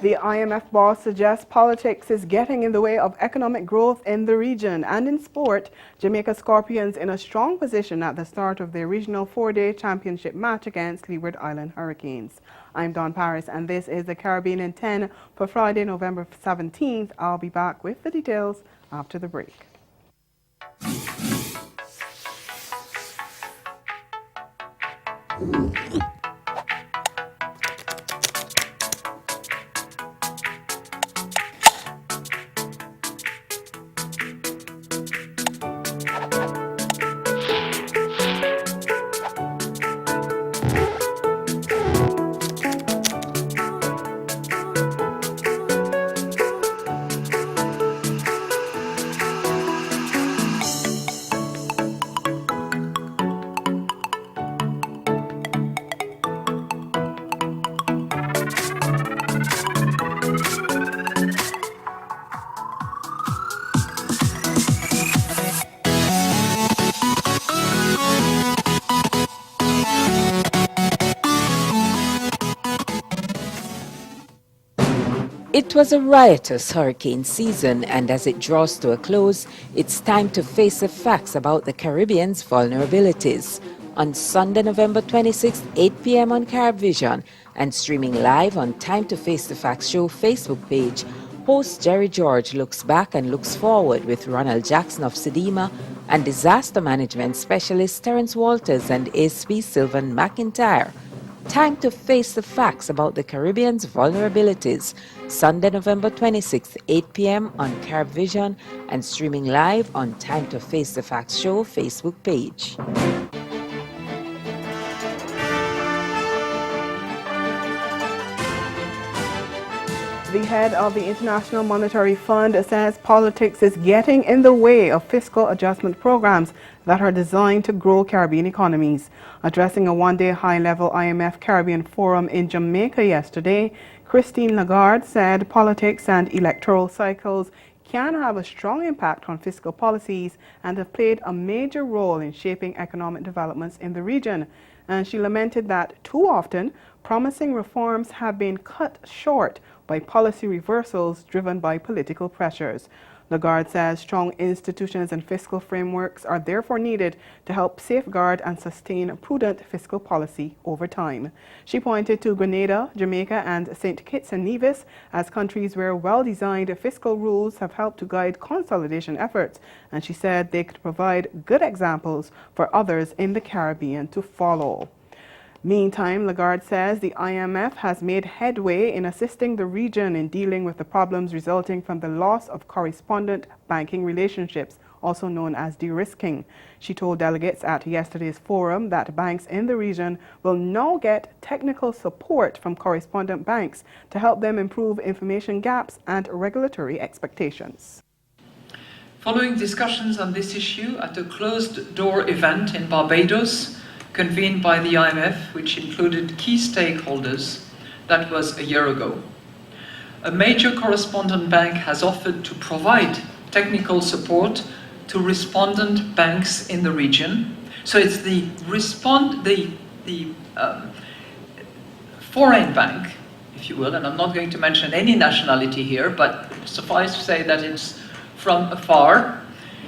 The IMF boss suggests politics is getting in the way of economic growth in the region. And in sport, Jamaica Scorpions in a strong position at the start of their regional 4-day championship match against Leeward Island Hurricanes. I'm Dawn Paris, and this is the Caribbean in 10 for Friday, November 17th. I'll be back with the details after the break. It was a riotous hurricane season, and as it draws to a close, it's time to face the facts about the Caribbean's vulnerabilities. On Sunday, November 26th, 8 p.m. on CaribVision, and streaming live on Time to Face the Facts show Facebook page, host Jerry George looks back and looks forward with Ronald Jackson of Sedema and disaster management specialist Terence Walters and ASP Sylvan McIntyre. Time to face the facts about the Caribbean's vulnerabilities. Sunday, November 26th, 8 p.m. on CaribVision and streaming live on Time to Face the Facts show Facebook page. The head of the International Monetary Fund says politics is getting in the way of fiscal adjustment programs that are designed to grow Caribbean economies. Addressing a one-day high-level IMF Caribbean Forum in Jamaica yesterday, Christine Lagarde said politics and electoral cycles can have a strong impact on fiscal policies and have played a major role in shaping economic developments in the region. And she lamented that too often, promising reforms have been cut short by policy reversals driven by political pressures. Lagarde says strong institutions and fiscal frameworks are therefore needed to help safeguard and sustain prudent fiscal policy over time. She pointed to Grenada, Jamaica, and St. Kitts and Nevis as countries where well-designed fiscal rules have helped to guide consolidation efforts, and she said they could provide good examples for others in the Caribbean to follow. Meantime, Lagarde says the IMF has made headway in assisting the region in dealing with the problems resulting from the loss of correspondent banking relationships, also known as de-risking. She told delegates at yesterday's forum that banks in the region will now get technical support from correspondent banks to help them improve information gaps and regulatory expectations. Following discussions on this issue at a closed-door event in Barbados, convened by the IMF, which included key stakeholders, that was a year ago. A major correspondent bank has offered to provide technical support to respondent banks in the region. So it's the foreign bank, if you will, and I'm not going to mention any nationality here, but suffice to say that it's from afar,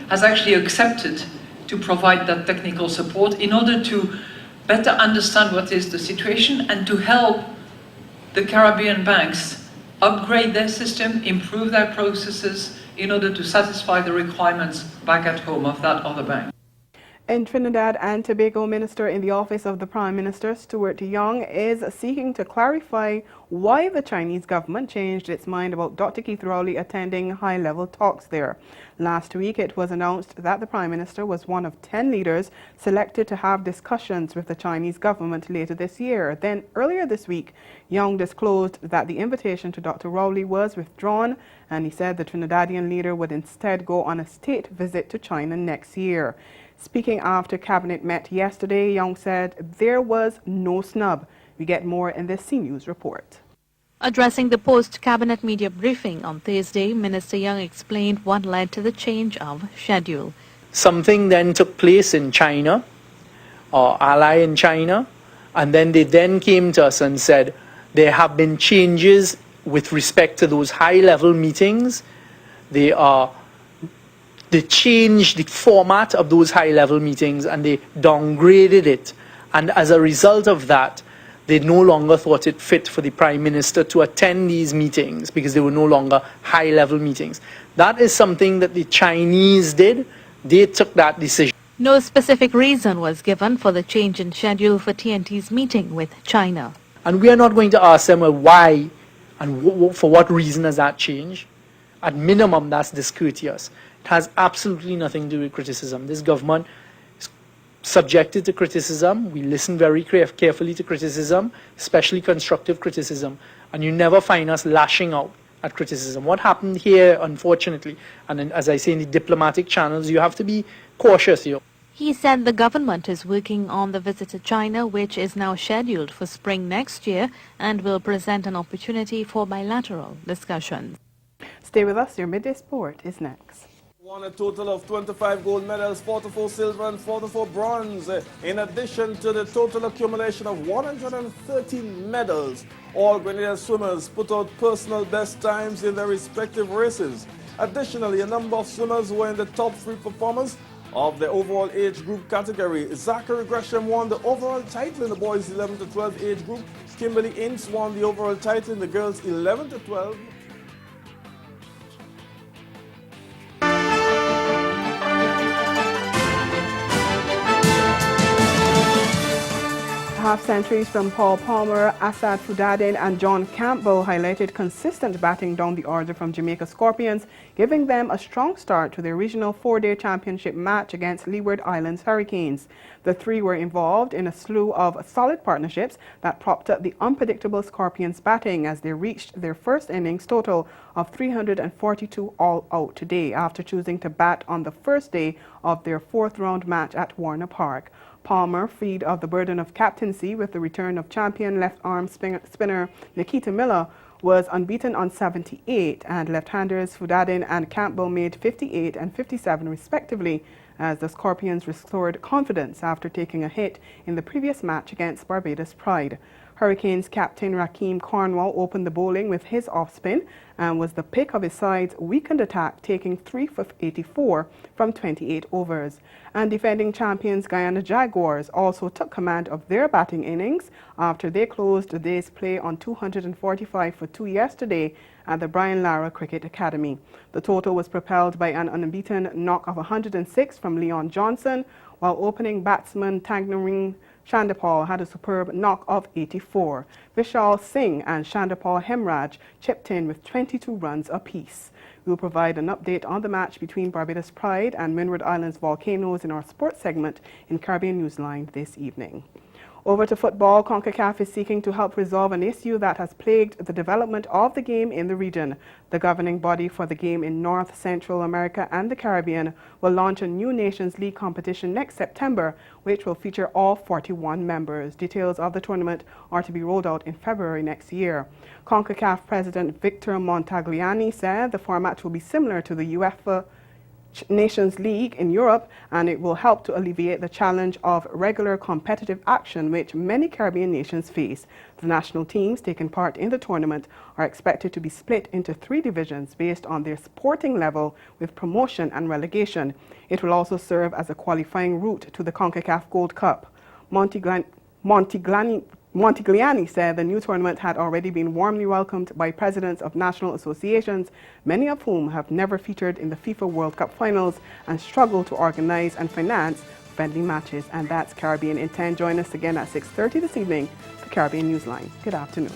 has actually accepted to provide that technical support in order to better understand what is the situation and to help the Caribbean banks upgrade their system, improve their processes in order to satisfy the requirements back at home of that other bank. In Trinidad and Tobago, Minister in the Office of the Prime Minister, Stuart Young, is seeking to clarify why the Chinese government changed its mind about Dr. Keith Rowley attending high-level talks there. Last week, it was announced that the Prime Minister was one of 10 leaders selected to have discussions with the Chinese government later this year. Then, earlier this week, Young disclosed that the invitation to Dr. Rowley was withdrawn, and he said the Trinidadian leader would instead go on a state visit to China next year. Speaking after Cabinet met yesterday, Young said there was no snub. We get more in this CNews report. Addressing the post-cabinet media briefing on Thursday, Minister Young explained what led to the change of schedule. Something then took place in China, or ally in China, and then they then came to us and said there have been changes with respect to those high-level meetings, they changed the format of those high-level meetings and they downgraded it. And as a result of that, they no longer thought it fit for the Prime Minister to attend these meetings because they were no longer high-level meetings. That is something that the Chinese did. They took that decision. No specific reason was given for the change in schedule for TNT's meeting with China. And we are not going to ask them, well, why and for what reason has that changed. At minimum, that's discourteous. It has absolutely nothing to do with criticism. This government is subjected to criticism. We listen very carefully to criticism, especially constructive criticism. And you never find us lashing out at criticism. What happened here, unfortunately, and then, as I say, in the diplomatic channels, you have to be cautious here. He said the government is working on the visit to China, which is now scheduled for spring next year and will present an opportunity for bilateral discussions. Stay with us. Your Midday Sport is next. Won a total of 25 gold medals, 44 silver and 44 bronze, in addition to the total accumulation of 113 medals. All Grenadian swimmers put out personal best times in their respective races. Additionally, a number of swimmers were in the top 3 performers of the overall age group category. Zachary Gresham won the overall title in the boys 11 to 12 age group. Kimberly Ince won the overall title in the girls 11 to 12. Half-centuries from Paul Palmer, Asad Fudadin and John Campbell highlighted consistent batting down the order from Jamaica Scorpions, giving them a strong start to their regional 4-day championship match against Leeward Islands Hurricanes. The three were involved in a slew of solid partnerships that propped up the unpredictable Scorpions batting as they reached their first innings total of 342 all out today after choosing to bat on the first day of their 4th round match at Warner Park. Palmer, freed of the burden of captaincy with the return of champion left-arm spinner Nikita Miller, was unbeaten on 78, and left-handers Fudadin and Campbell made 58 and 57 respectively, as the Scorpions restored confidence after taking a hit in the previous match against Barbados Pride. Hurricanes captain Rakeem Cornwall opened the bowling with his off-spin and was the pick of his side's weakened attack, taking 3 for 84 from 28 overs. And defending champions Guyana Jaguars also took command of their batting innings after they closed the day's play on 245 for 2 yesterday at the Brian Lara Cricket Academy. The total was propelled by an unbeaten knock of 106 from Leon Johnson, while opening batsman Tangerine Chandapal had a superb knock of 84. Vishal Singh and Chandapal Hemraj chipped in with 22 runs apiece. We will provide an update on the match between Barbados Pride and Windward Islands Volcanoes in our sports segment in Caribbean Newsline this evening. Over to football, CONCACAF is seeking to help resolve an issue that has plagued the development of the game in the region. The governing body for the game in North, Central America and the Caribbean will launch a new Nations League competition next September, which will feature all 41 members. Details of the tournament are to be rolled out in February next year. CONCACAF President Victor Montagliani said the format will be similar to the UEFA Nations League in Europe, and it will help to alleviate the challenge of regular competitive action which many Caribbean nations face. The national teams taking part in the tournament are expected to be split into 3 divisions based on their sporting level with promotion and relegation. It will also serve as a qualifying route to the CONCACAF Gold Cup. Montagliani said the new tournament had already been warmly welcomed by presidents of national associations, many of whom have never featured in the FIFA World Cup finals and struggle to organize and finance friendly matches. And that's Caribbean in 10. Join us again at 6:30 this evening for Caribbean Newsline. Good afternoon.